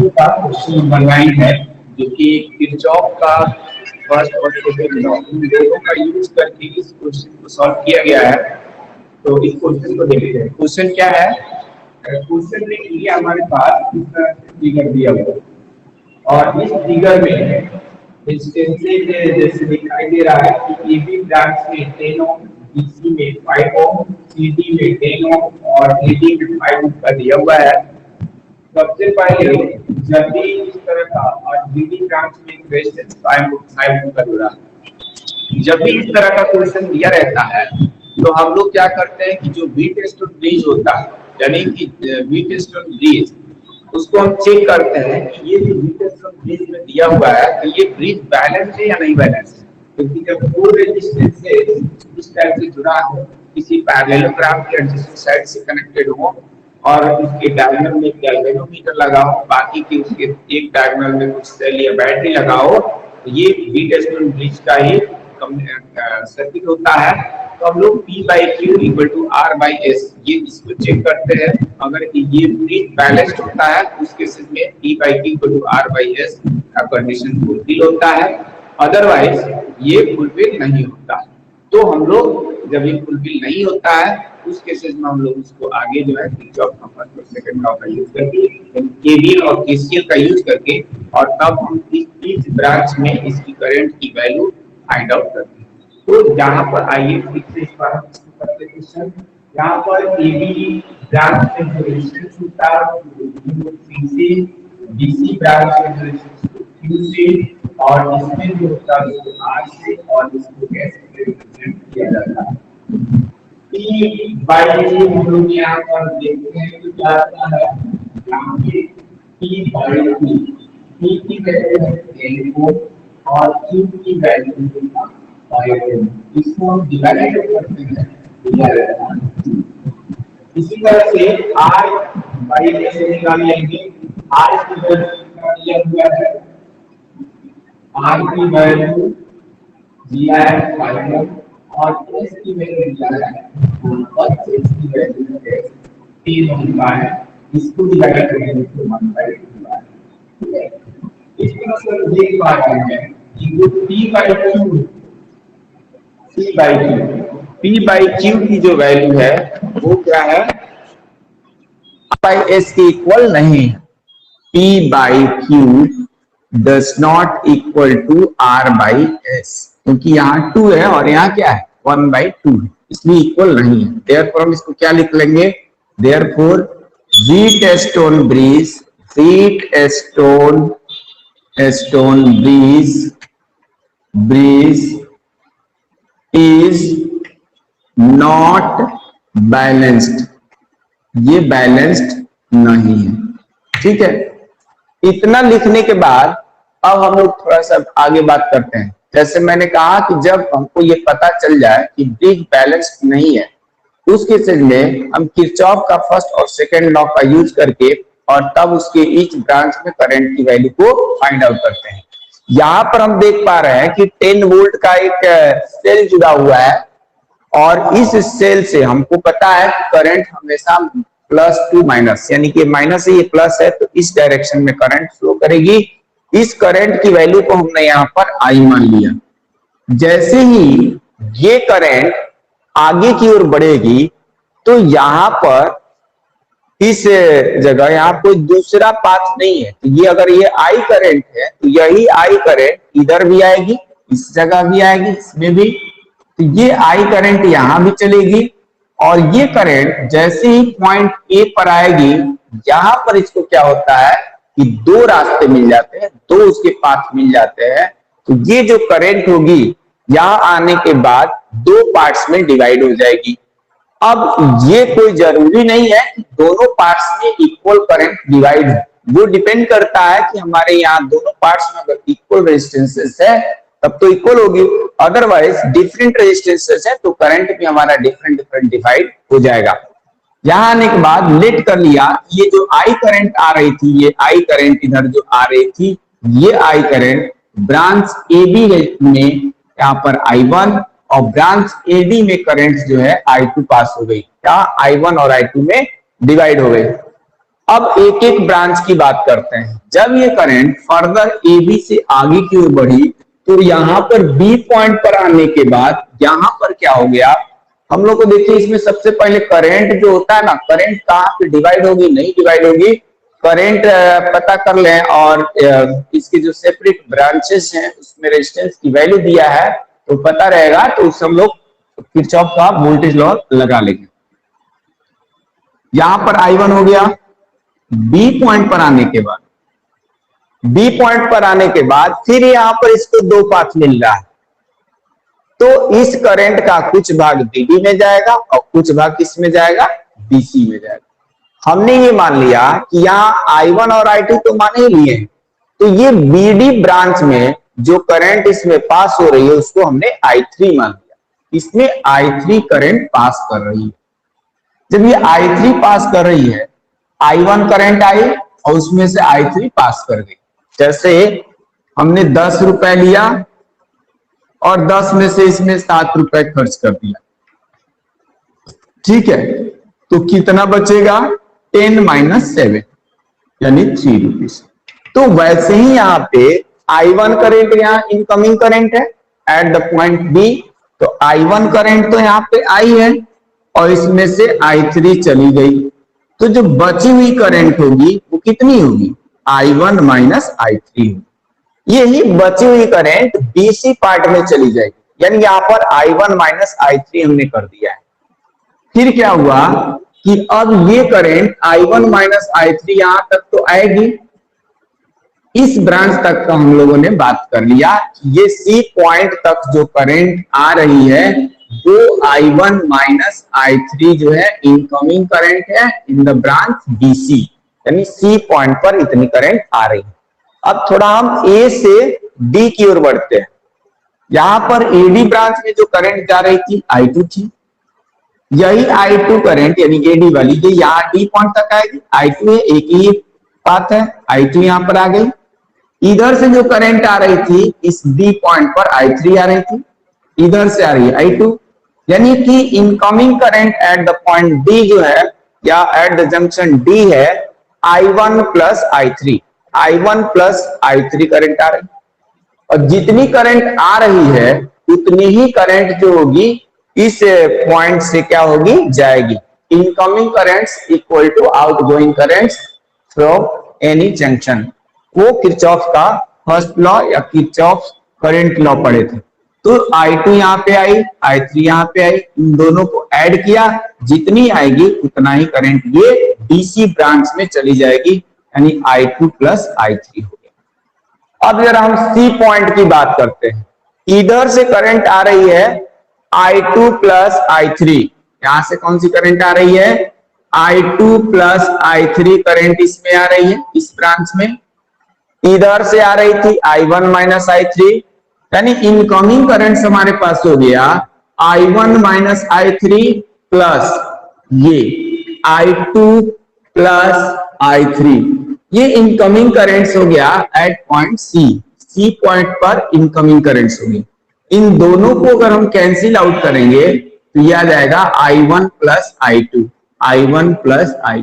का question number 9 है, जो कि किरचॉफ का फर्स्ट और सेकंड लॉ इन दोनों का यूज करके इस क्वेश्चन को सॉल्व किया गया है। तो इस क्वेश्चन को देखते हैं। क्वेश्चन क्या है? क्वेश्चन में ये हमारे पास इस तरह से फिगर दिया हुआ है और इस फिगर में इंस्टेंसेस जैसे दिखाई दे रहा है कि AB ब्रांच में 10 ओम, BC में 5 ओम, CD में 10 ओम और AD में 5 ओम का दिया हुआ है। सबसे पहले जब भी इस तरह का और BD ब्रांच में रेजिस्टेंस 5 ओम का जुड़ा, जब भी इस तरह का क्वेश्चन दिया रहता है तो हम लोग क्या करते हैं कि जो बी टेस्ट ऑन ब्रिज होता है, यानी कि बी टेस्ट ऑन ब्रिज, उसको हम चेक करते हैं कि ये जो बी टेस्ट ऑन ब्रिज में दिया हुआ है तो ये ब्रिज बैलेंस है या नहीं बैलेंस है। क्योंकि जब दो रेजिस्टेंस से इस टाइप से जुड़ा हो, किसी पैरेललोग्राम के एडजेसेंट साइड से कनेक्टेड हो और उसके डायगोनल में गैल्वेनोमीटर लगा हो, बाकी के उसके एक डायगोनल में कुछ सेल या बैटरी लगा हो, तो ये बी टेस्ट ऑन ब्रिज का ही सर्किट होता है। तो हम लोग P by Q equal to R by S ये इसको चेक करते हैं। अगर ये ब्रिज बैलेंस्ड होता है उस केसेस में P by Q equal to R by S का कंडीशन फुलफिल होता है, अदरवाइज ये फुलफिल नहीं होता है। तो हम लोग जब ये फुलफिल नहीं होता है उस केसेस में हम लोग इसको आगे जो है किरचॉफ का फर्स्ट और सेकंड लॉ का यूज करके, केवीएल और केसीएल का यूज करके, और तब हम इस ब्रांच में इसकी करंट की वैल्यू फाइंड आउट करते हैं। तो यहाँ पर आइए फिर से इस बार करते हैं क्वेश्चन। यहाँ पर एबी ब्रांच में जो रेजिस्टेंस होता है सी से, बीसी ब्रांच में जो रेजिस्टेंस क्यू से, और इसमें जो होता है उसको आर से, और इसको कैसे रिप्रेजेंट किया जाता है। पी बाई क्यू हम लोग यहाँ पर देखते हैं तो क्या आता है, यहाँ पे पी बाई क्यू, पी की वैल्यू है 10 ओम और क्यू की वैल्यू है 5 ओम। इसको हम डिवाइड करते हैं, इसी तरह से R बाई कैसे निकालेंगे, R की वैल्यू दिया हुआ है, R की वैल्यू दिया है 5 ओम और S की वैल्यू दिया है, और S की वैल्यू है 3 ओम का है। इसको डिवाइड करेंगे तो 1/2 है। इस तरह से देख पा रहे हैं कि जो P by Q, P by Q की जो वैल्यू है वो क्या है, by S के इक्वल नहीं है। P by Q does not equal to R by S, क्योंकि यहाँ 2 है और यहाँ क्या है 1/2 है, इसलिए इक्वल नहीं है। Therefore हम इसको क्या लिख लेंगे, Therefore Wheatstone bridge is not balanced, ये बैलेंस्ड नहीं है। ठीक है, इतना लिखने के बाद अब हम लोग थोड़ा सा आगे बात करते हैं। जैसे मैंने कहा कि जब हमको ये पता चल जाए कि ब्रिज बैलेंस्ड नहीं है, उस केसेस में हम किरचॉफ का फर्स्ट और सेकंड लॉ का यूज करके और तब उसके ईच ब्रांच में करंट की वैल्यू को फाइंड आउट करते हैं। यहाँ पर हम देख पा रहे हैं कि 10 वोल्ट का एक सेल जुड़ा हुआ है और इस सेल से हमको पता है करंट हमेशा +2 माइनस, यानी कि माइनस है ये प्लस है तो इस डायरेक्शन में करंट फ्लो करेगी। इस करंट की वैल्यू को हमने यहाँ पर I मान लिया। जैसे ही ये करंट आगे की ओर बढ़ेगी तो यहाँ पर इस जगह यहाँ कोई दूसरा पाथ नहीं है, तो ये अगर ये I करंट है तो यही I करंट इधर भी आएगी, इस जगह भी आएगी, इसमें भी, तो ये I करंट यहाँ भी चलेगी और ये करंट जैसे ही पॉइंट A पर आएगी, यहाँ पर इसको क्या होता है कि दो रास्ते मिल जाते हैं, दो उसके पाथ मिल जाते हैं। तो ये जो करंट होगी यहाँ आने के बाद दो पार्ट्स में डिवाइड हो जाएगी। अब ये कोई जरूरी नहीं है कि दोनों पार्ट्स में इक्वल करंट डिवाइड हो, वो डिपेंड करता है कि हमारे यहाँ दोनों पार्ट्स में अगर इक्वल रेजिस्टेंसेस है तब तो इक्वल होगी, अदरवाइज डिफरेंट रेजिस्टेंसेस है तो करंट भी हमारा डिफरेंट डिवाइड हो जाएगा। यहाँ आने के बाद लेट कर लिया, ये जो I करंट आ रही थी, ये I करंट इधर जो आ रही थी, ये I करंट ब्रांच AB में यहाँ पर I1 और ब्रांच AD में करंट जो है I2 पास हो गई। क्या I1 और I2 में डिवाइड हो गई। अब एक एक ब्रांच की बात करते हैं। जब ये करंट फर्दर ए बी से आगे की ओर बढ़ी तो यहां पर बी पॉइंट पर आने के बाद यहां पर क्या हो गया, हम लोग को देखिए इसमें सबसे पहले करंट जो होता है ना, करंट कहां पे डिवाइड होगी, नहीं डिवाइड होगी, करंट पता कर लें और इसके जो सेपरेट ब्रांचेस हैं उसमें रेजिस्टेंस की वैल्यू दिया है तो पता रहेगा, तो उससे हम लोग किरचॉफ का वोल्टेज लॉ लगा लेंगे। यहां पर I1 हो गया, बी पॉइंट पर आने के बाद, बी पॉइंट पर आने के बाद फिर यहां पर इसको दो पाथ मिल रहा है, तो इस करंट का कुछ भाग बीडी में जाएगा और कुछ भाग किस में जाएगा, बीसी में जाएगा। हमने ये मान लिया कि यहाँ I1 और I2 तो माने ही लिए हैं, तो ये बीडी ब्रांच में जो करंट इसमें पास हो रही है उसको हमने I3 मान लिया, इसमें I3 करंट पास कर रही है। जब ये I3 पास कर रही है, I1 करंट आई और उसमें से I3 पास कर गई। जैसे हमने 10 रुपए लिया और 10 में से इसमें 7 रुपए खर्च कर दिया, ठीक है, तो कितना बचेगा, 10 - 7 यानी 3 रुपीज। तो वैसे ही यहाँ पे I1 करंट यहाँ इनकमिंग करंट है एट द पॉइंट बी, तो I1 करंट तो यहाँ पे आई है और इसमें से I3 चली गई, तो जो बची हुई करंट होगी वो कितनी होगी, I1 - I3 होगी। यही बची हुई करंट बीसी पार्ट में चली जाएगी, यानी यहाँ पर I1 - I3 हमने कर दिया है। फिर क्या हुआ कि अब ये करंट I1 - I3 यहां तक तो आएगी, इस ब्रांच तक का हम लोगों ने बात कर लिया, ये सी पॉइंट तक जो करंट आ रही है वो I1 - I3 जो है इनकमिंग करंट है इन द ब्रांच BC, यानी सी पॉइंट पर इतनी करंट आ रही है। अब थोड़ा हम ए से डी की ओर बढ़ते हैं। यहां पर एडी ब्रांच में जो करंट जा रही थी I2 थी, यही I2 करंट यानी एडी वाली जो यहाँ डी पॉइंट तक आएगी, I2 है, एक ही बात है, I2 यहां पर आ गई। इधर से जो करंट आ रही थी इस बी पॉइंट पर I3 आ रही थी, इधर से आ रही है I2, यानी कि incoming current at the point D जो है या एट द जंक्शन डी है I1 + I3, I1 + I3 current आ रही, और जितनी करंट आ रही है उतनी ही करंट जो होगी इस पॉइंट से क्या होगी, जाएगी। Incoming currents equal to outgoing currents from any junction, वो किरचॉफ का फर्स्ट लॉ या किरचॉफ करंट लॉ पढ़े थे। तो I2 यहाँ पे आई, I3 यहाँ पे आई, इन दोनों को ऐड किया, जितनी आएगी उतना ही करंट ये डीसी ब्रांच में चली जाएगी, यानी I2 + I3 हो गया। अब जरा हम सी पॉइंट की बात करते हैं। इधर से करंट आ रही है I2 + I3, यहां से कौन सी करंट आ रही है, I2 + I3 करंट इसमें आ रही है इस ब्रांच में। इधर से आ रही थी I1 - I3, यानी इनकमिंग करंट हमारे पास हो गया I1 - I3 प्लस ये I2 + I3, ये इनकमिंग करंट्स हो गया एट पॉइंट सी पॉइंट पर इनकमिंग करंट्स हो गई। इन दोनों को अगर हम कैंसिल आउट करेंगे तो यह आ जाएगा I1 + I2, I1 + I2,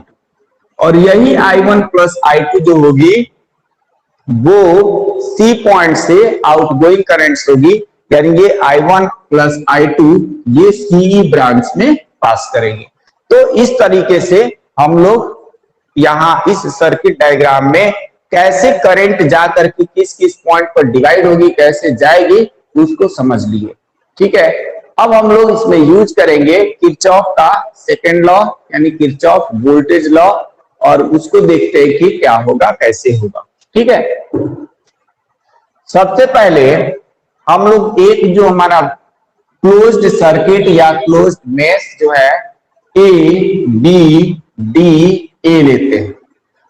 और यही I1 + I2 जो होगी वो सी पॉइंट से आउटगोइंग करंट्स होगी, यानी ये I1 + I2 ये सी ब्रांच में पास करेंगे। तो इस तरीके से हम लोग यहां इस सर्किट डायग्राम में कैसे करंट जाकर के किस किस पॉइंट पर डिवाइड होगी, कैसे जाएगी, उसको समझ लिए, ठीक है। अब हम लोग इसमें यूज करेंगे किरचॉफ का सेकंड लॉ यानी किरचॉफ वोल्टेज लॉ, और उसको देखते हैं कि क्या होगा, कैसे होगा, ठीक है। सबसे पहले हम लोग एक जो हमारा क्लोज्ड सर्किट या क्लोज्ड मेश जो है ए बी डी ए लेते हैं।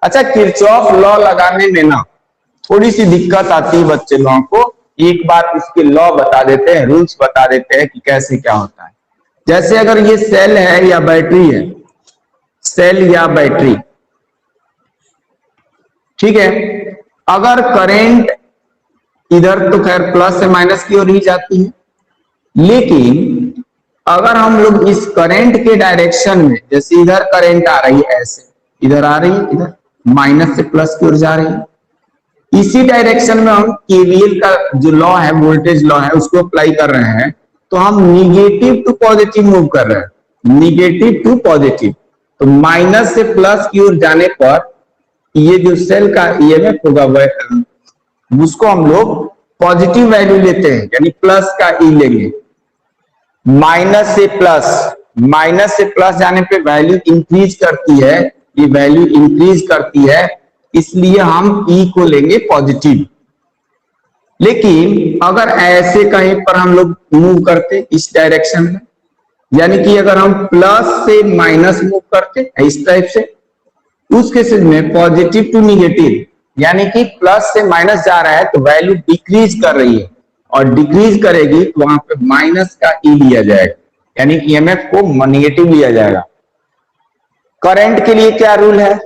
अच्छा, किरचॉफ लॉ लगाने में ना थोड़ी सी दिक्कत आती है बच्चे लोगों को, एक बार इसके लॉ बता देते हैं, रूल्स बता देते हैं कि कैसे क्या होता है। जैसे अगर ये सेल है या बैटरी है, सेल या बैटरी, ठीक है, अगर करंट इधर तो खैर प्लस से माइनस की ओर ही जाती है, लेकिन अगर हम लोग इस करंट के डायरेक्शन में, जैसे इधर करंट आ रही है ऐसे, इधर आ रही है, इधर माइनस से प्लस की ओर जा रही है, इसी डायरेक्शन में हम केवीएल का जो लॉ है, वोल्टेज लॉ है, उसको अप्लाई कर रहे हैं, तो हम निगेटिव टू पॉजिटिव मूव कर रहे हैं, निगेटिव टू पॉजिटिव। तो माइनस से प्लस की ओर जाने पर ये जो सेल का ईएमएफ होगा उसको हम लोग पॉजिटिव वैल्यू लेते हैं, यानी प्लस का ई लेंगे। माइनस से प्लस जाने पे वैल्यू इंक्रीज करती है, ये वैल्यू इंक्रीज करती है, इसलिए हम ई को लेंगे पॉजिटिव। लेकिन अगर ऐसे कहीं पर हम लोग मूव करते इस डायरेक्शन में, यानी कि अगर हम प्लस से माइनस मूव करते इस टाइप से, उस केसेस में पॉजिटिव टू निगेटिव, यानी कि प्लस से माइनस जा रहा है तो वैल्यू डिक्रीज कर रही है, और डिक्रीज करेगी तो वहां पे माइनस का ई लिया जाएगा, यानी कि ईएमएफ को नेगेटिव लिया जाएगा। करंट के लिए क्या रूल है,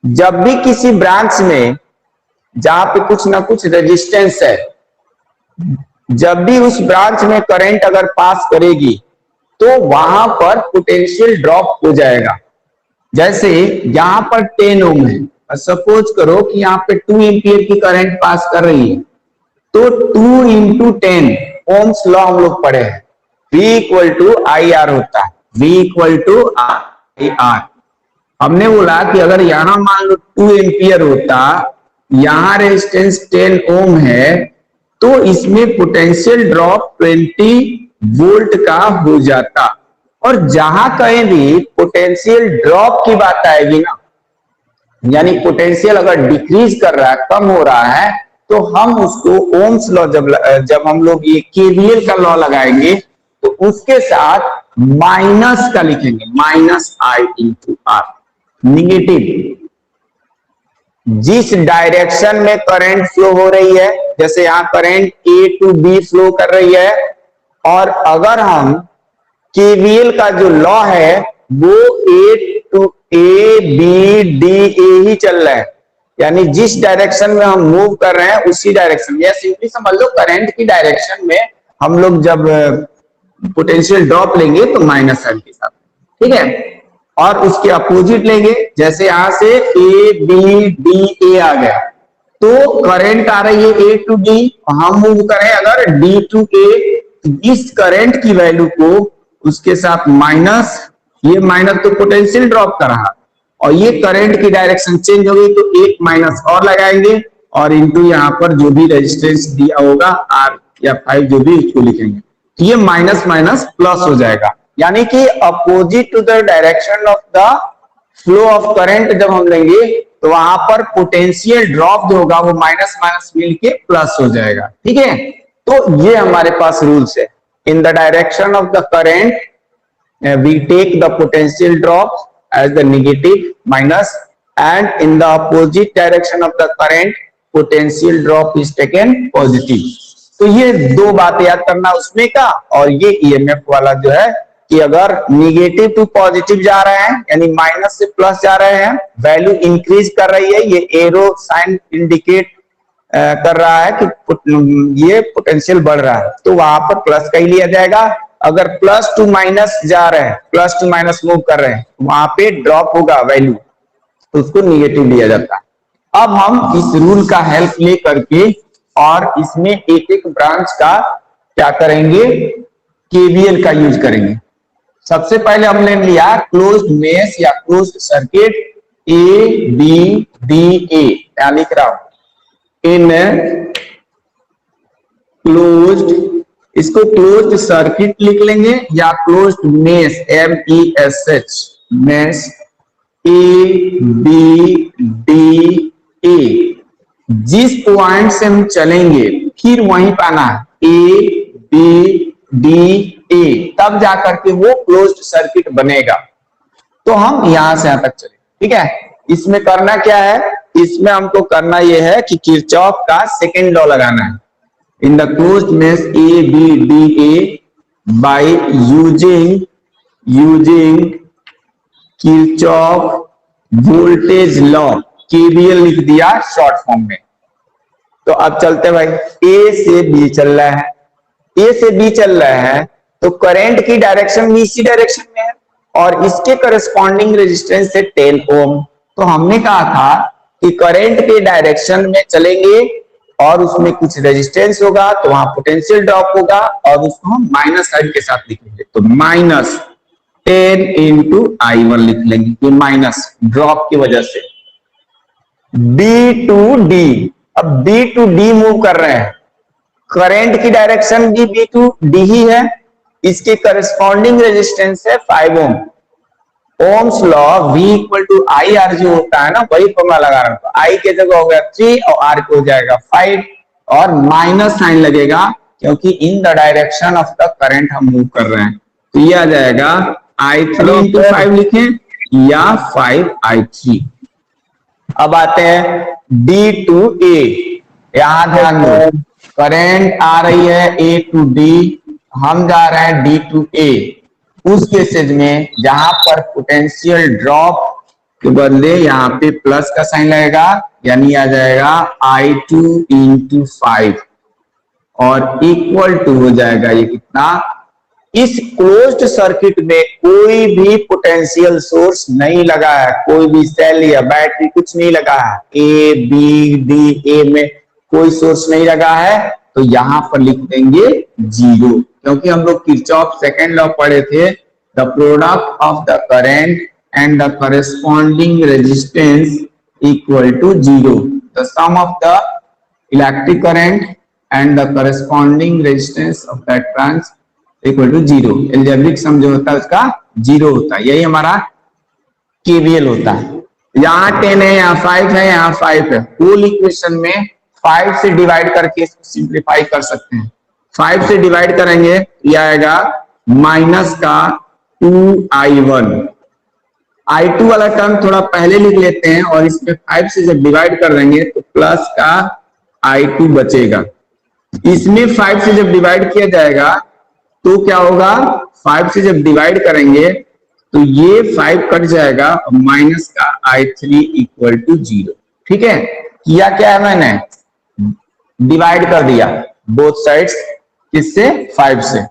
जब भी किसी ब्रांच में जहां पे कुछ ना कुछ रेजिस्टेंस है, जब भी उस ब्रांच में करंट अगर पास करेगी तो वहां पर पोटेंशियल ड्रॉप हो जाएगा। जैसे यहां पर 10 ओम है, सपोज करो कि यहाँ पे 2 एम्पियर की करंट पास कर रही है, तो 2 इंटू 10 ओम्स लॉ हम लोग पढ़े हैं, V equal to I R होता है, V equal to I R. हमने बोला कि अगर यहां मान लो 2 एम्पियर होता, यहां रेजिस्टेंस 10 ओम है, तो इसमें पोटेंशियल ड्रॉप 20 वोल्ट का हो जाता। और जहां कहीं भी पोटेंशियल ड्रॉप की बात आएगी ना, यानी पोटेंशियल अगर डिक्रीज कर रहा है, कम हो रहा है, तो हम उसको ओम्स लॉ जब हम लोग ये केवीएल का लॉ लगाएंगे तो उसके साथ माइनस का लिखेंगे, minus I into R, negative. जिस डायरेक्शन में करंट फ्लो हो रही है, जैसे यहां current A to B flow कर रही है, और अगर हम केवीएल का जो लॉ है वो ए बी डी ए ही चल रहा है, यानी जिस डायरेक्शन में हम मूव कर रहे हैं उसी डायरेक्शन, या सिंपली समझ लो करंट की डायरेक्शन में हम लोग जब पोटेंशियल ड्रॉप लेंगे तो माइनस साइन के साथ, ठीक है। और उसके अपोजिट लेंगे, जैसे यहां से ए बी डी ए आ गया, तो करंट आ रही है ए टू डी, हम मूव करें अगर डी टू ए, इस करंट की वैल्यू को उसके साथ माइनस, ये माइनस तो पोटेंशियल ड्रॉप कर रहा, और ये करंट की डायरेक्शन चेंज हो गई तो एक माइनस और लगाएंगे, और इनटू यहाँ पर जो भी रेजिस्टेंस दिया होगा आर या 5 जो भी, उसको लिखेंगे, तो ये माइनस माइनस प्लस हो जाएगा। यानी कि opposite to the direction of the flow of current जब हम लेंगे तो वहां पर पोटेंशियल ड्रॉप जो होगा वो माइनस माइनस मिलके प्लस हो जाएगा, ठीक है। तो ये हमारे पास रूल्स है, in the direction of the current we take the potential drop as the negative minus, and in the opposite direction of the current potential drop is taken positive। तो ये दो बात याद करना उसमें का, और ये ईएमएफ वाला जो है कि अगर निगेटिव टू पॉजिटिव जा रहे हैं, यानी माइनस से प्लस जा रहे हैं, वैल्यू इंक्रीज कर रही है, ये एरो साइन इंडिकेट कर रहा है कि ये पोटेंशियल बढ़ रहा है, तो वहां पर प्लस का ही लिया जाएगा। अगर प्लस टू माइनस जा रहे हैं, प्लस टू माइनस मूव कर रहे हैं, वहां पे ड्रॉप होगा वैल्यू, तो उसको निगेटिव लिया जाता है। अब हम इस रूल का हेल्प ले करके और इसमें एक एक ब्रांच का क्या करेंगे, केवीएल का यूज करेंगे। सबसे पहले हमने लिया क्लोज्ड मेश या closed circuit A B D A, क्या लिख रहा हूं, इन क्लोज्ड, इसको क्लोज्ड सर्किट लिख लेंगे या closed mesh MESH, mesh A B D A, जिस पॉइंट से हम चलेंगे फिर वहीं पाना है ए बी डी ए, तब जाकर के वो क्लोज्ड सर्किट बनेगा। तो हम यहां से यहां तक चले, ठीक है। इसमें करना क्या है, इसमें हमको करना यह है कि किरचॉफ का सेकेंड लॉ लगाना है, in the closed mesh A B D A by using Kirchhoff voltage law, KVL लिख दिया शॉर्ट फॉर्म में। तो अब चलते भाई, A से B चल रहा है, A से B चल रहा है, तो तो करंट की डायरेक्शन भी इसी डायरेक्शन में है और इसके करस्पॉन्डिंग रेजिस्टेंस है 10 ओम। तो हमने कहा था कि करंट के डायरेक्शन में चलेंगे और उसमें कुछ रेजिस्टेंस होगा तो वहां पोटेंशियल ड्रॉप होगा और उसको हम माइनस साइन के साथ लिखेंगे। तो माइनस 10 इंटू I1 लिख लेंगे, ये माइनस ड्रॉप की वजह से। B टू D, अब B टू D मूव कर रहे हैं, करंट की डायरेक्शन भी B टू D ही है, इसके करस्पॉन्डिंग रेजिस्टेंस है 5 ohm. Ohm's law V equal to I R जो होता है ना, वही फॉर्मूला लगा रहा हूं। तो I के जगह हो गया 3 और R को हो जाएगा 5 और माइनस साइन लगेगा क्योंकि इन the direction of the current हम मूव कर रहे हैं। तो ये आ जाएगा I3 इंटू 5 लिखें या 5I3। अब आते हैं D टू A, यहां ध्यान दो, करंट आ रही है A टू D, हम जा रहे हैं D टू A। उस केसेज में जहां पर पोटेंशियल ड्रॉप के बदले यहाँ पे प्लस का साइन लगेगा, यानी आ जाएगा I2 इंटू 5 और इक्वल टू हो जाएगा ये कितना, इस क्लोज्ड सर्किट में कोई भी पोटेंशियल सोर्स नहीं लगा है, कोई भी सेल या बैटरी कुछ नहीं लगा है, ए बी डी, ए में कोई सोर्स नहीं लगा है, तो यहां पर लिख देंगे 0, क्योंकि हम लोग किरचॉफ सेकेंड लॉ पढ़े थे, the product of the current and the corresponding resistance equal to 0, the sum of the electric current and the corresponding resistance of that branch equal to 0। Algebraic sum जो होता है उसका 0 होता है, यही हमारा केवीएल होता है। यहाँ 10 है, यहाँ 5 है, यहाँ 5 है, होल इक्वेशन में 5 से डिवाइड करके इसको सिंप्लीफाई कर सकते हैं। 5 से डिवाइड करेंगे ये आएगा माइनस का 2I1, I2 वाला टर्म थोड़ा पहले लिख लेते हैं और इसमें 5 से जब डिवाइड कर देंगे तो प्लस का I2 बचेगा। इसमें 5 से जब डिवाइड किया जाएगा तो क्या होगा, 5 से जब डिवाइड करेंगे तो ये 5 कट जाएगा और माइनस का I3 इक्वल टू 0। ठीक है, किया क्या है, मैंने डिवाइड कर दिया बोथ साइड्स, किससे, 5 से,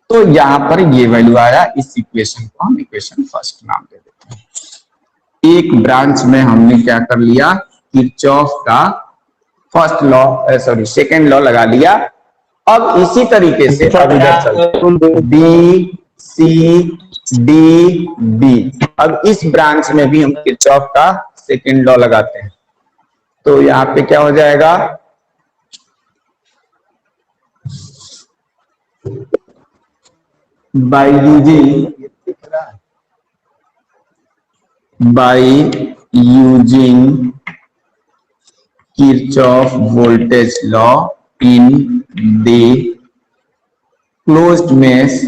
तो यहां पर ये वैल्यू आया। इस इक्वेशन को हम इक्वेशन फर्स्ट नाम दे देते हैं। एक ब्रांच में हमने क्या कर लिया, किरचॉफ का फर्स्ट लॉ सेकेंड लॉ लगा लिया। अब इसी तरीके से अब इधर चलते, बी सी डी बी, अब इस ब्रांच में भी हम किरचॉफ का सेकेंड लॉ लगाते हैं। तो यहाँ पे क्या हो जाएगा, by using Kirchhoff voltage law in the closed mesh,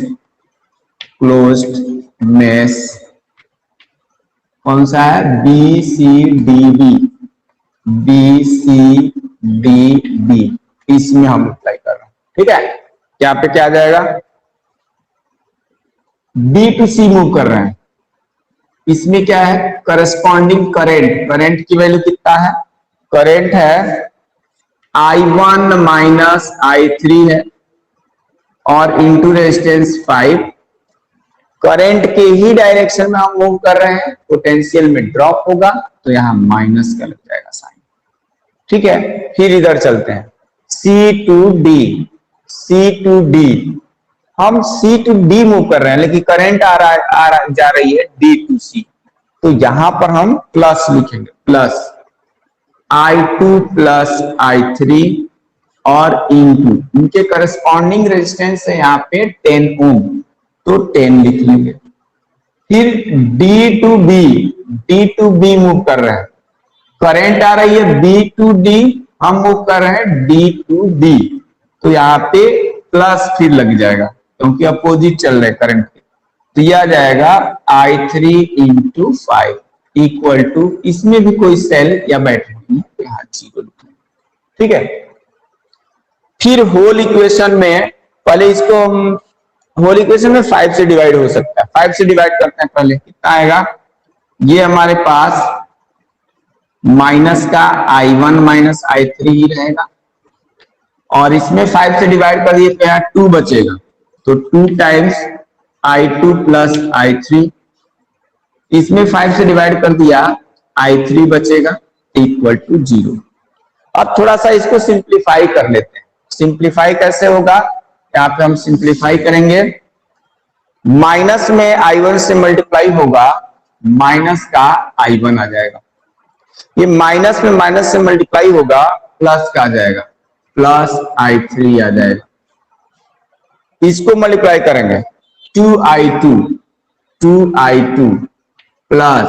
कौन सा है, बी सी डी बी, इसमें हम अप्लाई कर रहे हैं। ठीक है, यहाँ पे क्या आ जाएगा, बी टू सी मूव कर रहे हैं, इसमें क्या है, करस्पॉन्डिंग करंट की वैल्यू कितना है, करंट है I1 माइनस I3 है और इंटू रेजिस्टेंस 5, करंट के ही डायरेक्शन में हम मूव कर रहे हैं, पोटेंशियल में ड्रॉप होगा तो यहां माइनस का लग जाएगा साइन। ठीक है, फिर इधर चलते हैं, C टू D, हम C टू D मूव कर रहे हैं लेकिन करंट जा रही है D टू C, तो यहां पर हम प्लस लिखेंगे, प्लस I2 प्लस I3 और इंटू इनके करस्पॉन्डिंग रेजिस्टेंस है यहाँ पे 10 ओम, तो 10 लिख लेंगे। फिर D टू B मूव कर रहे हैं, करंट आ रही है B टू D, हम मूव कर रहे हैं D टू D, तो यहाँ पे प्लस फिर लग जाएगा क्योंकि अपोजिट चल रहे करंट के, तो यह आ जाएगा I3 इंटू 5 इक्वल टू, इसमें भी कोई सेल या बैटरी नहीं है, यहाँ 0 लिखेंगे। ठीक है, फिर होल इक्वेशन में, पहले इसको हम होल इक्वेशन में 5 से डिवाइड हो सकता है, 5 से डिवाइड करते हैं, पहले कितना आएगा, ये हमारे पास माइनस का I1 माइनस I3 ही रहेगा और इसमें 5 से डिवाइड कर दिए तो यहाँ 2 बचेगा, तो 2 टाइम्स I2 प्लस I3, इसमें 5 से डिवाइड कर दिया, I3 बचेगा इक्वल टू 0। अब थोड़ा सा इसको सिंप्लीफाई कर लेते हैं। सिंप्लीफाई कैसे होगा, यहाँ पे हम सिंप्लीफाई करेंगे, माइनस में I1 से मल्टीप्लाई होगा, माइनस का I1 आ जाएगा, ये माइनस में माइनस से मल्टीप्लाई होगा, प्लस का आ जाएगा, प्लस I3 आ जाएगा। इसको मल्टीप्लाई करेंगे 2I2 plus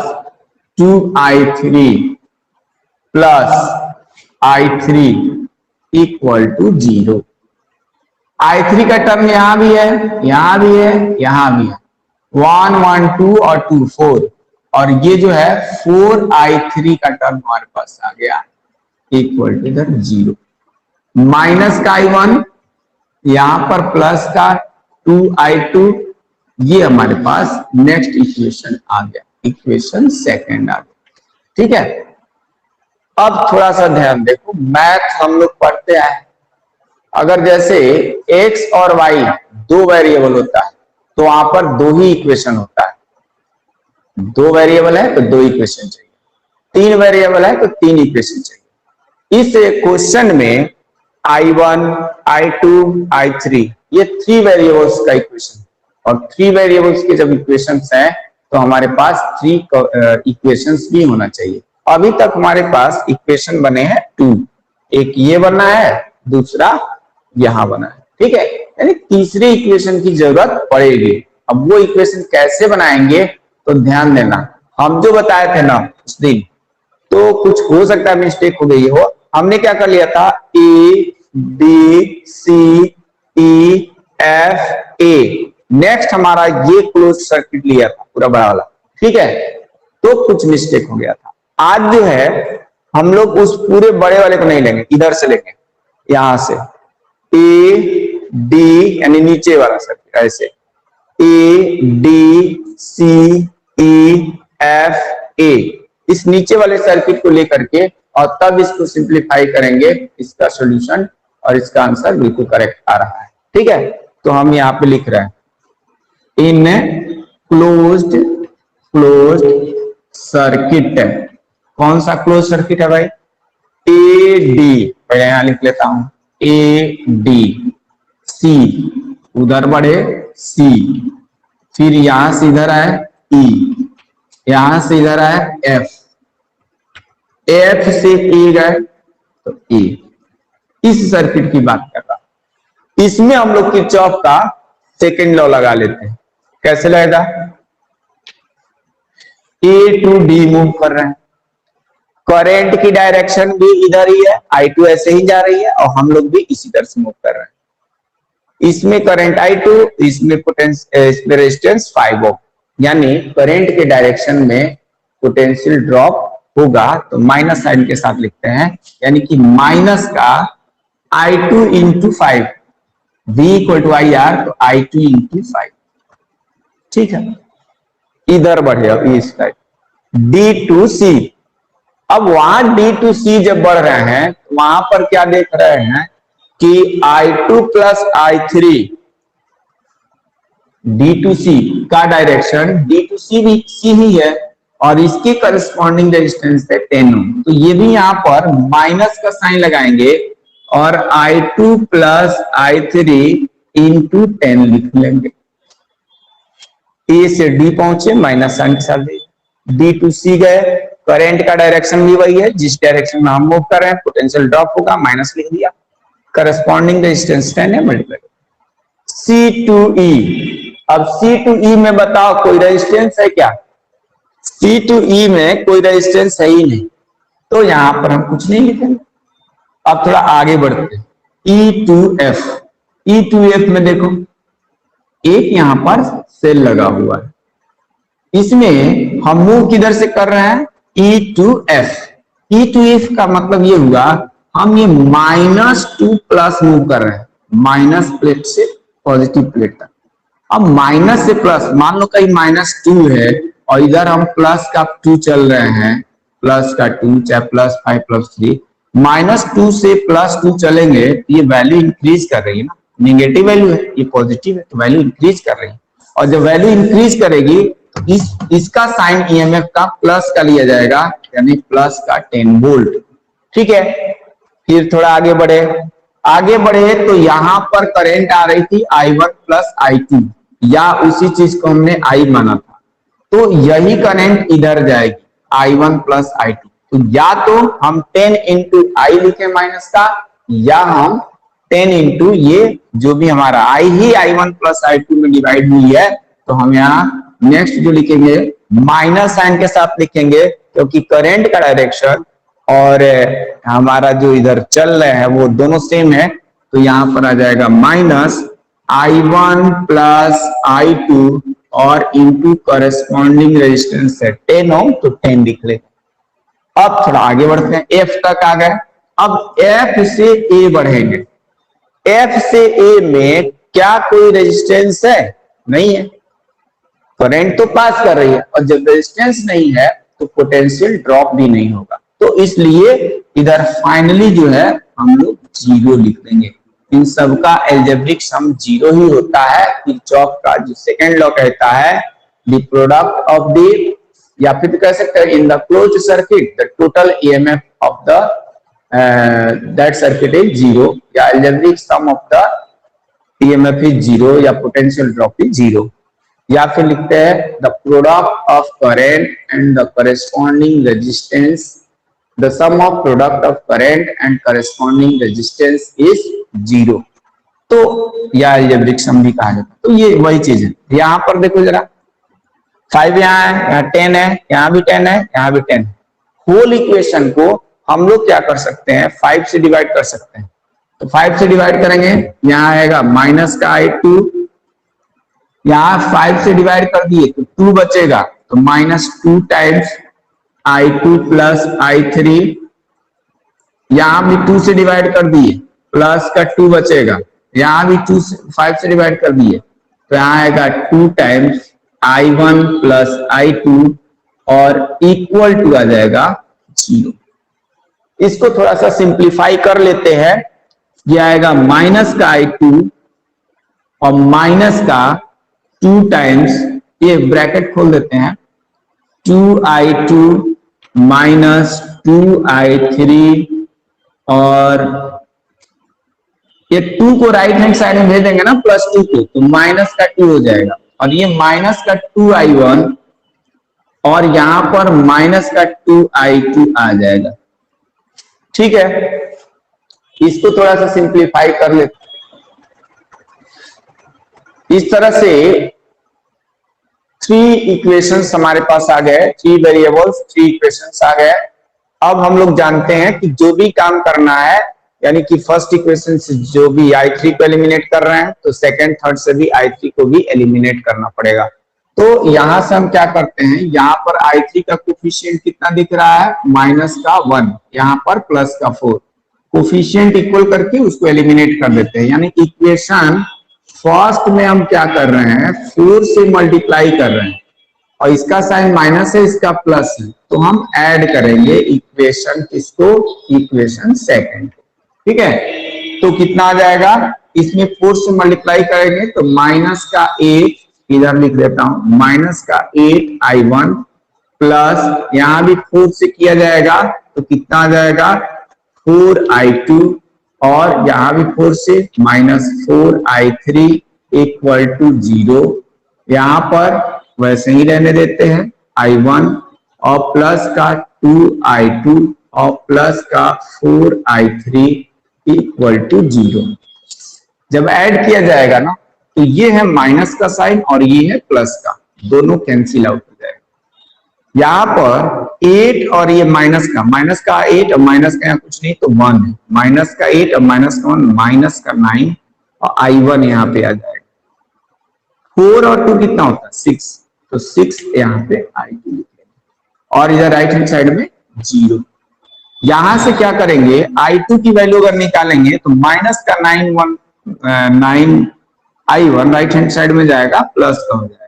2I3 plus I3 equal to 0। I3 का टर्म यहां भी है, यहां भी है, यहां भी है, 1 1 2 और 2 4, और ये जो है 4I3 का टर्म हमारे पास आ गया इक्वल टू इधर 0। माइनस का I1, यहां पर प्लस का 2I2, ये हमारे पास नेक्स्ट इक्वेशन आ गया, इक्वेशन सेकंड आ गया। ठीक है, अब थोड़ा सा ध्यान देखो, मैथ हम लोग पढ़ते हैं, अगर जैसे x और y दो वेरिएबल होता है तो वहां पर दो ही इक्वेशन होता है, दो वेरिएबल है तो दो इक्वेशन चाहिए, तीन वेरिएबल है तो तीन इक्वेशन चाहिए। इस क्वेश्चन में I1, I2, I3 ये 3 वेरिएबल्स का इक्वेशन, और 3 वेरिएबल्स के जब इक्वेशंस हैं तो हमारे पास 3 इक्वेशंस भी होना चाहिए। अभी तक हमारे पास इक्वेशन बने हैं 2, एक ये बना है, दूसरा यहां बना है। ठीक है, यानी तीसरे इक्वेशन की जरूरत पड़ेगी। अब वो इक्वेशन कैसे बनाएंगे तो ध्यान देना, हम जो बताए थे ना उस दिन, तो कुछ हो सकता है मिस्टेक हो गई हो। हमने क्या कर लिया था, A B C E F A, next हमारा ये क्लोज सर्किट लिया था पूरा बड़ा वाला। ठीक है, तो कुछ मिस्टेक हो गया था। आज जो है हम लोग उस पूरे बड़े वाले को नहीं लेंगे, इधर से लेंगे, यहां से A D यानी नीचे वाला सर्किट, ऐसे A D C E F A, इस नीचे वाले सर्किट को लेकर के, और तब इसको सिंप्लीफाई करेंगे, इसका सॉल्यूशन और इसका आंसर बिल्कुल करेक्ट आ रहा है। ठीक है, तो हम यहाँ पे लिख रहे हैं इन क्लोज्ड सर्किट। कौन सा क्लोज सर्किट है भाई, ए डी, पहले यहां लिख लेता हूं, ए डी सी, उधर बढ़े सी, फिर यहां से इधर आए ई, यहां से इधर आए एफ, एफ से ए गए तो ए। इस सर्किट की बात कर रहा, इसमें हम लोग किरचॉफ का सेकेंड लॉ लगा लेते हैं। कैसे लगेगा, ए टू डी मूव कर रहे हैं, करंट की डायरेक्शन भी इधर ही है, I2 ऐसे ही जा रही है, और हम लोग भी इसी तरह से मूव कर रहे हैं। इसमें करंट I2, इसमें इसमें रेजिस्टेंस 5 ओम, यानी करंट के डायरेक्शन में पोटेंशियल ड्रॉप होगा, तो माइनस साइन के साथ लिखते हैं, यानी कि माइनस का I2 into 5, V equal to IR, तो I2 इंटू 5। ठीक है, इधर बढ़े इस टाइप D टू C। अब वहां D टू C जब बढ़ रहे हैं तो वहां पर क्या देख रहे हैं कि I2 plus I3 D to C का डायरेक्शन D टू C भी C ही है, और इसके करस्पॉन्डिंग रेजिस्टेंस है 10 ओम, तो ये भी यहां पर माइनस का साइन लगाएंगे और I2 प्लस I3 इंटू 10 लिख लेंगे। ए से डी पहुंचे, माइनस साइन के साथ डी टू सी गए, करंट का डायरेक्शन भी वही है जिस डायरेक्शन में हम मूव कर रहे हैं, पोटेंशियल ड्रॉप होगा, माइनस लिख दिया, करस्पॉन्डिंग रेजिस्टेंस 10 है, मल्टीप्लाई सी टू ई। अब सी टू ई में बताओ कोई रेजिस्टेंस है क्या, सी टू ई में कोई रेजिस्टेंस है ही नहीं, तो यहां पर हम कुछ नहीं लिखेंगे। अब थोड़ा आगे बढ़ते हैं, E two F, E two F में देखो एक यहां पर सेल लगा हुआ है, इसमें हम मूव किधर से कर रहे हैं, E two F. E two F का मतलब ये हुआ हम ये -2 प्लस मूव कर रहे हैं, माइनस प्लेट से पॉजिटिव प्लेट तक। अब माइनस से प्लस, मान लो कहीं -2 है और इधर हम प्लस का 2 चल रहे हैं, प्लस का 2 चाहे +5 +3, -2 से +2 चलेंगे, ये वैल्यू इंक्रीज कर रही है ना, नेगेटिव वैल्यू है, ये पॉजिटिव है, तो वैल्यू इंक्रीज कर रही है। और जब वैल्यू इंक्रीज करेगी तो इसका साइन ईएमएफ का प्लस का लिया जाएगा, यानी प्लस का 10 वोल्ट। ठीक है, फिर थोड़ा आगे बढ़े तो यहां पर करंट आ रही थी I1 प्लस I2, या उसी चीज को हमने I माना था, तो यही करंट इधर जाएगी I1 प्लस I2। तो या तो हम 10 इंटू आई लिखे माइनस का, या हम 10 इंटू ये जो भी हमारा I he I1 plus I2 में डिवाइड हुई है, तो हम यहाँ नेक्स्ट जो लिखेंगे माइनस साइन के साथ लिखेंगे, क्योंकि करंट का डायरेक्शन और हमारा जो इधर चल रहा है वो दोनों सेम है। तो यहाँ पर आ जाएगा माइनस I1 प्लस I2 और इंटू करस्पॉन्डिंग रेजिस्टेंस है 10 ओम, तो 10 लिख ले। अब थोड़ा आगे बढ़ते हैं, F तक आ गए। अब F से A बढ़ेंगे। F से A में क्या कोई रेजिस्टेंस है? नहीं है, करंट तो पास कर रही है, और जब रेजिस्टेंस नहीं है तो पोटेंशियल ड्रॉप भी नहीं होगा। तो इसलिए इधर फाइनली जो है हम लोग 0 लिख देंगे। इन सबका एल्जेब्रिक सम 0 ही होता है। किरचॉफ का जो सेकंड लॉ कहता है द प्रोडक्ट ऑफ द, या फिर कह सकते हैं in the closed circuit the total EMF of the that circuit is 0, या algebraic sum of the EMF is 0, या पोटेंशियल ड्रॉप इज 0। या फिर लिखते हैं the product of current and the corresponding resistance, the sum of product of current and corresponding resistance is 0। तो या algebraic sum भी कहा जाता है। तो ये वही चीज है। यहाँ पर देखो जरा, 5 यहाँ है, यहाँ 10 है, यहाँ भी 10 है, यहाँ भी 10 है। होल इक्वेशन को हम लोग क्या कर सकते हैं, 5 से डिवाइड कर सकते हैं। तो 5 से डिवाइड करेंगे, यहाँ आएगा माइनस का I2, यहाँ 5 से डिवाइड कर दिए तो 2 बचेगा, तो -2 टाइम्स I2 प्लस I3, यहां भी 2 से डिवाइड कर दिए, प्लस का 2 बचेगा, यहां भी 5 से डिवाइड कर दिए, तो यहाँ आएगा 2 टाइम्स I1 प्लस I2 और इक्वल टू आ जाएगा 0। इसको थोड़ा सा सिंप्लीफाई कर लेते हैं। ये आएगा माइनस का I2 और माइनस का 2 टाइम्स, ये ब्रैकेट खोल देते हैं, 2I2 माइनस 2I3, और ये 2 को राइट हैंड साइड में भेज देंगे ना प्लस 2 को, तो माइनस का 2 हो जाएगा, और ये माइनस का 2I1 और यहां पर माइनस का 2I2 आ जाएगा। ठीक है, इसको थोड़ा सा सिंप्लीफाई कर लेते। इस तरह से 3 इक्वेशंस हमारे पास आ गए, 3 वेरिएबल्स, 3 इक्वेशंस आ गए। अब हम लोग जानते हैं कि जो भी काम करना है, यानी कि फर्स्ट इक्वेशन से जो भी I3 को एलिमिनेट कर रहे हैं, तो सेकंड थर्ड से भी I3 को भी एलिमिनेट करना पड़ेगा। तो यहां से हम क्या करते हैं, यहाँ पर I3 का कोफिशिएंट कितना दिख रहा है, -1, यहाँ पर प्लस का 4, कोफिशिएंट इक्वल करके उसको एलिमिनेट कर देते हैं। यानी इक्वेशन फर्स्ट में हम क्या कर रहे हैं, 4 से मल्टीप्लाई कर रहे हैं, और इसका साइन माइनस है, इसका प्लस है, तो हम ऐड करेंगे इक्वेशन किसको, इक्वेशन सेकंड। ठीक है, तो कितना आ जाएगा, इसमें 4 से मल्टीप्लाई करेंगे तो माइनस का 8, इधर लिख देता हूं, माइनस का 8I1 प्लस यहां भी 4 से किया जाएगा तो कितना आ जाएगा, 4I2, और यहां भी 4 से -4I3 इक्वल टू 0। यहां पर वैसे ही रहने देते हैं I1 और प्लस का 2I2 और प्लस का 4I3 इक्वल टू 0। जब ऐड किया जाएगा ना, तो ये है माइनस का साइन और ये है प्लस का, दोनों कैंसिल आउट हो जाएगा। यहाँ पर 8 और ये माइनस का 8 और माइनस का यहाँ कुछ नहीं तो 1 है, माइनस का 8 और माइनस का 1, माइनस का 9, और I1 यहाँ पे आ जाएगा। 4 और 2 कितना होता है, 6, तो 6 यहाँ पे I2 लिखेंगे, और इधर राइट हैंड साइड में 0। यहां से क्या करेंगे, I2 की वैल्यू अगर निकालेंगे तो माइनस का 9 I1 राइट हैंड साइड में जाएगा, प्लस का हो जाएगा।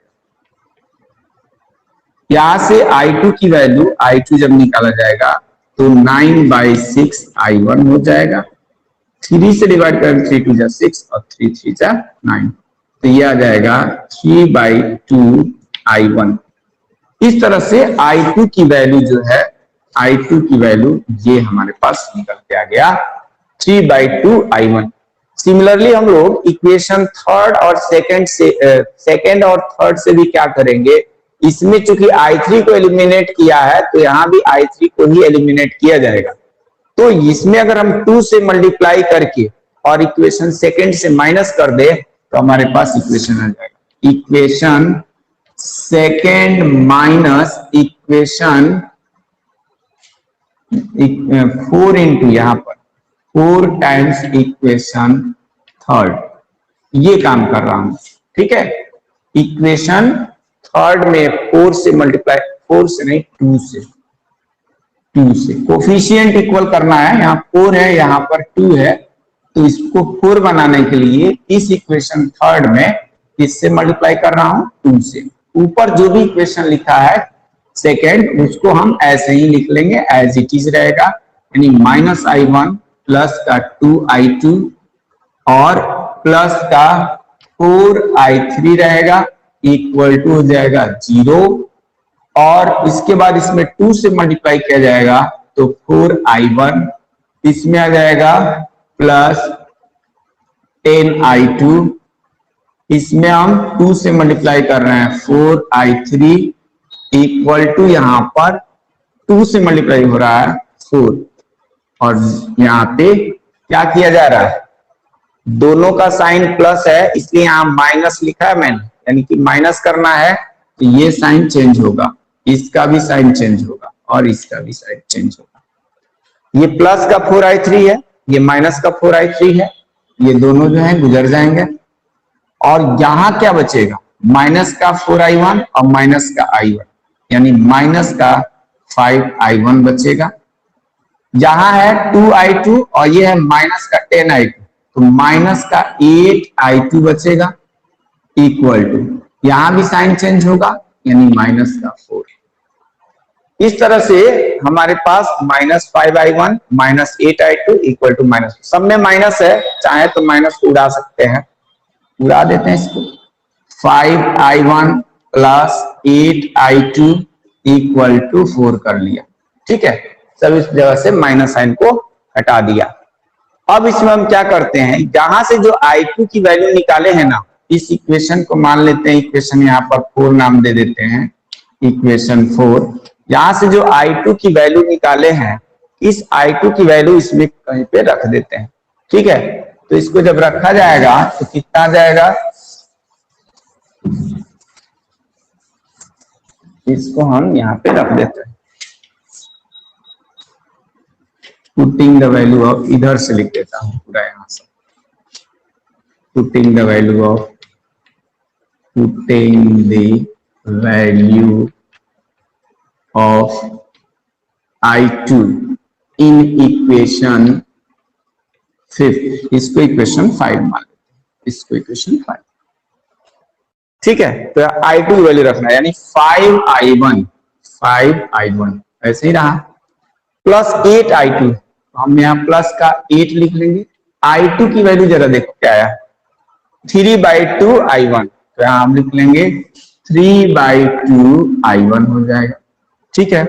यहां से I2 की वैल्यू, I2 जब निकाला जाएगा तो 9/6 I1 हो जाएगा। 3 से डिवाइड करेंगे, 3 2 जा 6 और 3 3 जा 9, तो ये आ जाएगा 3/2 I1। इस तरह से I2 की वैल्यू जो है, I2 की वैल्यू ये हमारे पास निकल के आ गया 3/2 I1। सिमिलरली हम लोग इक्वेशन थर्ड और सेकंड और थर्ड से भी क्या करेंगे, इसमें चूंकि I3 को एलिमिनेट किया है तो यहां भी I3 को ही एलिमिनेट किया जाएगा। तो इसमें अगर हम 2 से मल्टीप्लाई करके और इक्वेशन सेकंड से माइनस कर दे तो हमारे पास इक्वेशन आ जाएगा, equation second minus equation 4 into यहाँ पर 4 टाइम्स इक्वेशन थर्ड, ये काम कर रहा हूं। ठीक है, इक्वेशन थर्ड में 4 से मल्टीप्लाई, 4 से नहीं 2 से कोफिशिएंट इक्वल करना है, यहाँ 4 है यहाँ पर 2 है, तो इसको 4 बनाने के लिए इस इक्वेशन थर्ड में इससे मल्टीप्लाई कर रहा हूं 2 से। ऊपर जो भी इक्वेशन लिखा है सेकेंड, उसको हम ऐसे ही लिख लेंगे, एज इट इज रहेगा, यानी -I1 प्लस का 2I2 और प्लस का 4I3 रहेगा, इक्वल टू हो जाएगा 0, और इसके बाद इसमें 2 से मल्टीप्लाई किया जाएगा तो 4I1, इसमें आ जाएगा प्लस 10I2, इसमें हम 2 से मल्टीप्लाई कर रहे हैं 4I3, इक्वल टू यहाँ पर 2 से मल्टीप्लाई हो रहा है 4, और यहाँ पे क्या किया जा रहा है, दोनों का साइन प्लस है इसलिए यहाँ माइनस लिखा है मैंने, यानी कि माइनस करना है तो ये साइन चेंज होगा, इसका भी साइन चेंज होगा और इसका भी साइन चेंज होगा। ये प्लस का 4I3 है, ये माइनस का 4I3 है, ये दोनों जो है गुजर जाएंगे, और यहां क्या बचेगा, माइनस का 4I1 और माइनस का I1, यानी माइनस का 5I1 बचेगा। यहां है 2I2 और ये है माइनस का 10I2, तो माइनस का 8I2 बचेगा, इक्वल टू यहां भी साइन चेंज होगा, यानी माइनस का 4। इस तरह से हमारे पास -5I1 -8I2 इक्वल टू -, सब में माइनस है, चाहे तो माइनस को उड़ा सकते हैं, उड़ा देते हैं इसको, 5I1 plus 8I2 equal to 4 कर लिया। ठीक है, सब इस जगह से माइनस साइन को हटा दिया। अब इसमें हम क्या करते हैं, जहां से जो I2 की वैल्यू निकाले हैं ना, इस इक्वेशन को मान लेते हैं, इक्वेशन यहाँ पर 4 नाम दे देते हैं, इक्वेशन 4, यहां से जो I2 की वैल्यू निकाले हैं, इस I2 की वैल्यू इसमें कहीं पे रख देते हैं। ठीक है, तो इसको जब रखा जाएगा तो कितना आ जाएगा, इसको हम यहाँ पे रख देते हैं, पुटिंग द वैल्यू ऑफ, इधर से लिख देता हूं पूरा यहां से, putting the value of, putting the value of I2 in equation 5, इसको इक्वेशन 5 मान लेते हैं, इसको इक्वेशन 5। ठीक है, तो I2 की वैल्यू रखना है, यानी 5I1 ऐसे ही रहा, प्लस 8I2, हम यहाँ प्लस का 8 लिख लेंगे। I2 की वैल्यू जरा देखो क्या आया, 3/2 I1, तो यहाँ हम लिख लेंगे 3/2 I1 हो जाएगा। ठीक है,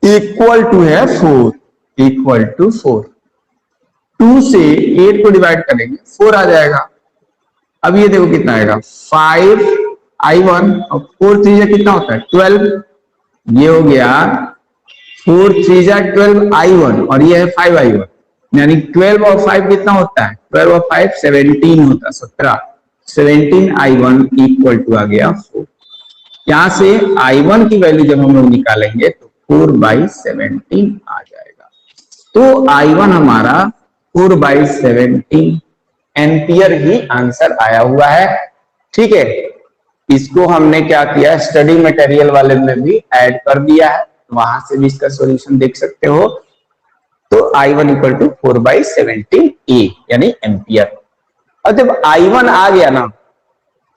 इक्वल टू है 4, इक्वल टू 4, 2 से 8 को डिवाइड करेंगे 4 आ जाएगा। अब ये देखो कितना आएगा, 5I1 और 4 3 कितना होता है 12, ये हो गया 4 3 12 I1 और ये है 5I1, यानी 12 और 5 कितना होता है, 12 और 5 17 होता है, 17 I1 इक्वल टू आ गया 4। यहां से I1 की वैल्यू जब हम लोग निकालेंगे तो 4/17 आ जाएगा। तो I1 हमारा 4/17 एम्पियर ही आंसर आया हुआ है। ठीक है, इसको हमने क्या किया, स्टडी मटेरियल वाले में भी ऐड कर दिया है, वहां से भी इसका सॉल्यूशन देख सकते हो। तो I1 इक्वल टू 4/17 ए यानी एम्पियर। और जब I1 आ गया ना,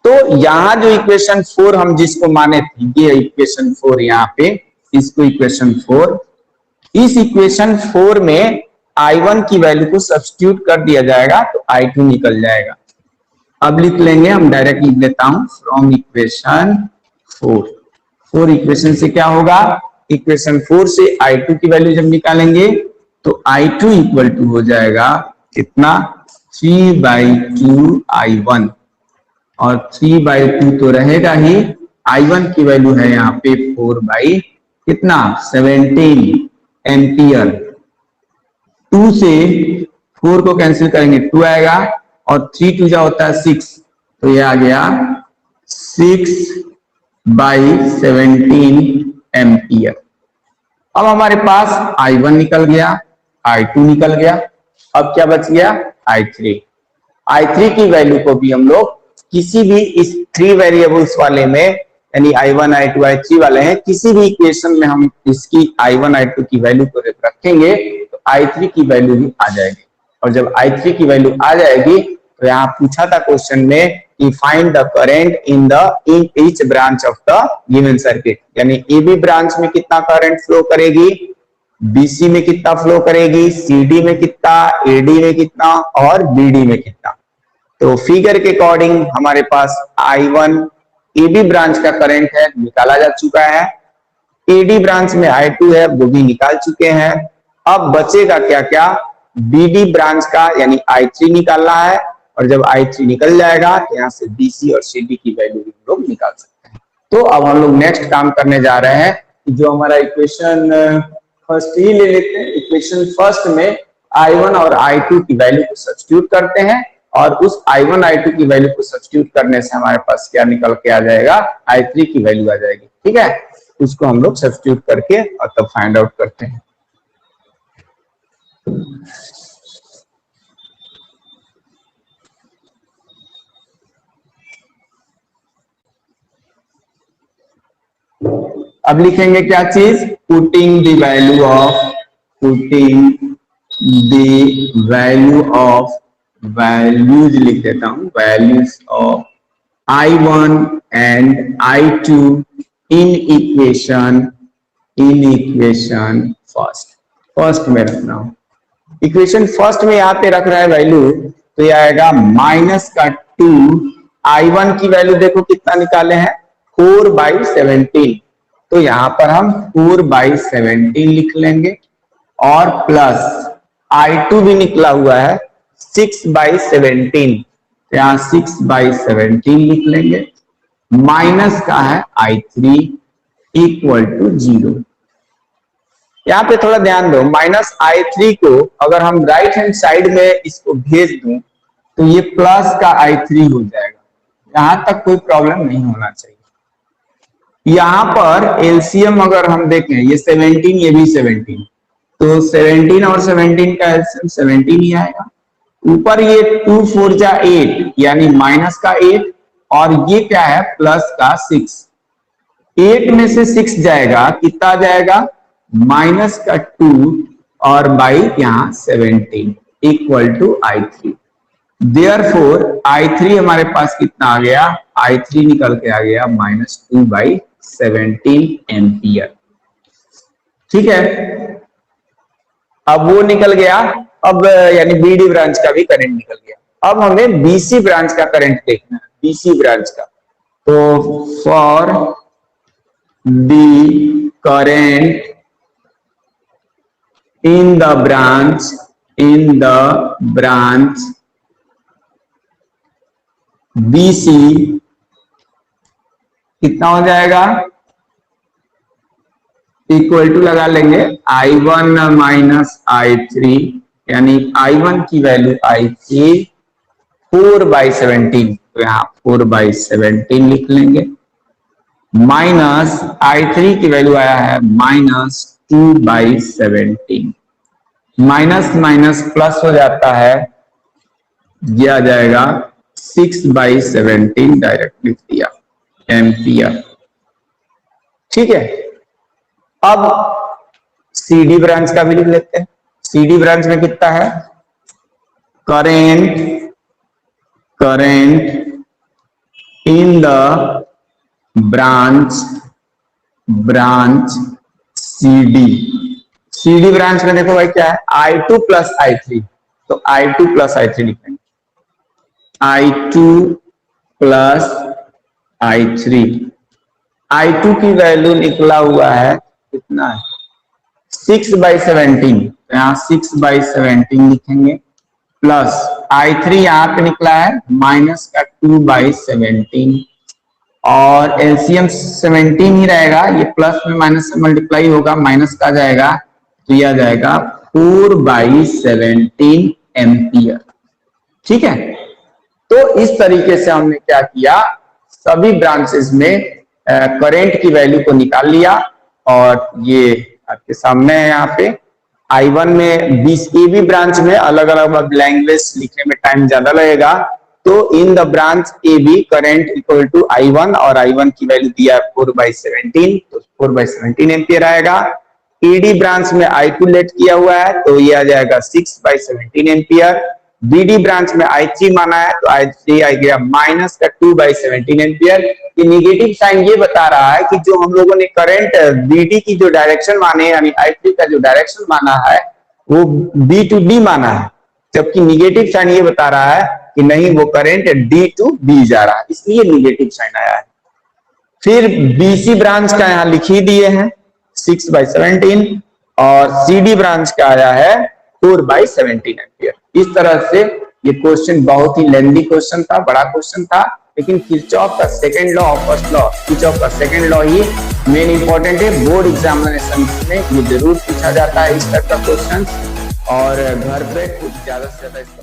तो यहां जो इक्वेशन 4 हम जिसको माने थे, ये इक्वेशन 4 यहाँ पे, इसको इक्वेशन 4, इस इक्वेशन 4 में I1 की वैल्यू को सब्स्टिट्यूट कर दिया जाएगा तो I2 निकल जाएगा। अब लिख लेंगे, हम डायरेक्ट लिख देता हूं फ्रॉम इक्वेशन 4 इक्वेशन से क्या होगा, इक्वेशन 4 से I2 की वैल्यू जब निकालेंगे तो I2 इक्वल टू हो जाएगा कितना, 3/2 I1, और 3/2 तो रहेगा ही, I1 की वैल्यू है यहाँ पे 4/17 एम्पियर। 2 से 4 को कैंसिल करेंगे 2 आएगा, और 3 2 जा होता है 6, तो ये आ गया 6/17 एम्पियर। अब हमारे पास I1 निकल गया, I2 निकल गया, अब क्या बच गया, I3 की वैल्यू को भी हम लोग किसी भी इस 3 वेरिएबल्स वाले में, यानी I1 I2 I3 वाले हैं, किसी भी इक्वेशन में हम इसकी I1 I2 की वैल्यू को रखेंगे तो I3 की वैल्यू भी आ जाएगी। और जब I3 की वैल्यू आ जाएगी तो यहाँ पूछा था क्वेश्चन में कि find the current in each branch of the given circuit, यानी AB ब्रांच में कितना करंट फ्लो करेगी, BC में कितना फ्लो करेगी, CD में कितना, AD में कितना और BD में कितना। तो फिगर के अकॉर्डिंग हमारे पास I1 AB ब्रांच का करंट है, निकाला जा चुका है, AD ब्रांच में I2 है, वो भी निकाल चुके हैं। अब बचेगा क्या क्या, BD ब्रांच का यानी I3 निकालना है, और जब I3 निकल जाएगा तो यहाँ से BC और CD की वैल्यू भी हम लोग निकाल सकते हैं। तो अब हम लोग नेक्स्ट काम करने जा रहे हैं, जो हमारा इक्वेशन फर्स्ट ही ले लेते हैं। इक्वेशन फर्स्ट में I1 और I2 की वैल्यू को सब्स्टिट्यूट करते हैं, और उस I1 I2 की वैल्यू को सब्स्टिट्यूट करने से हमारे पास क्या निकल के आ जाएगा, I3 की वैल्यू आ जाएगी। ठीक है, उसको हम लोग सब्स्टिट्यूट करके और तब फाइंड आउट करते हैं। अब लिखेंगे क्या चीज, putting the value of values लिख देता हूं, values of I1 and I2 in equation first में रख रहा हूं। इक्वेशन फर्स्ट में यहाँ पे रख रहा है वैल्यू, तो ये आएगा -2। I1 की वैल्यू देखो कितना निकाले हैं, 4/17, तो यहां पर हम 4/17 लिख लेंगे, और प्लस I2 भी निकला हुआ है 6/17, तो यहां 6/17 लिख लेंगे, माइनस का है I3 इक्वल टू 0। यहाँ पे थोड़ा ध्यान दो, -I3 को अगर हम राइट हैंड साइड में इसको भेज दूं तो ये प्लस का I3 हो जाएगा, यहां तक कोई प्रॉब्लम नहीं होना चाहिए। यहां पर एलसीएम अगर हम देखें, ये 17 ये भी 17, तो 17 और 17 का एलसीएम 17 ही आएगा। ऊपर ये 2 4 जा 8 यानी माइनस का 8, और ये क्या है प्लस का 6। 8 में से 6 जाएगा, कितना जाएगा, माइनस का 2 और बाई यहाँ 17 equal to I3। Therefore I3 हमारे पास कितना आ गया, I3 निकल के आ गया -2/17 एम्पियर। ठीक है, अब वो निकल गया, अब यानी BD ब्रांच का भी करंट निकल गया। अब हमें BC ब्रांच का करंट देखना है, BC ब्रांच का। तो for the current in the branch BC कितना हो जाएगा, इक्वल टू लगा लेंगे I1 माइनस I3, यानी I1 की वैल्यू I3 4/17, तो यहाँ 4/17 लिख लेंगे, माइनस I3 की वैल्यू आया है -2/17, माइनस माइनस प्लस हो जाता है, ये आ जाएगा 6/17 डायरेक्ट लिख दिया एम्पियर। ठीक है, अब CD ब्रांच का भी लिख लेते हैं। CD ब्रांच में कितना है, current in the branch CD CD branch में देखो भाई क्या है, I2 प्लस I3, तो I2 प्लस I3 लिखेंगे, I2 प्लस I3। I2 की वैल्यू निकला हुआ है कितना है, 6/17, तो यहाँ 6/17 लिखेंगे, प्लस I3 यहाँ पे निकला है माइनस का 2/17, और एलसीएम 17 ही रहेगा, ये प्लस में माइनस से मल्टीप्लाई होगा, माइनस का जाएगा तो यह जाएगा 4/17 एम्पियर। ठीक है, तो इस तरीके से हमने क्या किया, सभी ब्रांचेस में करंट की वैल्यू को निकाल लिया, और ये आपके सामने है यहाँ पे। I1 में 20 AB ब्रांच में अलग अलग लैंग्वेज लिखने में टाइम ज्यादा लगेगा, तो in the branch AB current equal to I1, और I1 की वैल्यू दिया 4/17, तो 4/17 एम्पियर आएगा। ED ब्रांच में I2 लेट किया हुआ है, तो ये आ जाएगा 6/17 एम्पियर। BD ब्रांच में I3 माना है, तो I3 आ गया माइनस का 2/17 एम्पियर। ये निगेटिव साइन ये बता रहा है कि जो हम लोगों ने करंट BD की जो डायरेक्शन माने, यानी I3 का जो डायरेक्शन माना है वो B to D माना है, जबकि निगेटिव साइन ये बता रहा है कि नहीं, वो करंट D to B जा रहा है, इसलिए निगेटिव साइन आया है। फिर BC ब्रांच का यहाँ लिख ही दिए हैं 6/17, और CD ब्रांच का आया है 4/17 एम्पियर। इस तरह से ये क्वेश्चन बहुत ही लेंथी क्वेश्चन था, बड़ा क्वेश्चन था, लेकिन किरचॉफ का सेकंड लॉ और फर्स्ट लॉ, किरचॉफ का सेकंड लॉ ही मेन इंपॉर्टेंट है। बोर्ड एग्जामिनेशन में ये जरूर पूछा जाता है इस टाइप का क्वेश्चन, और घर पे कुछ ज्यादा से ज्यादा इसका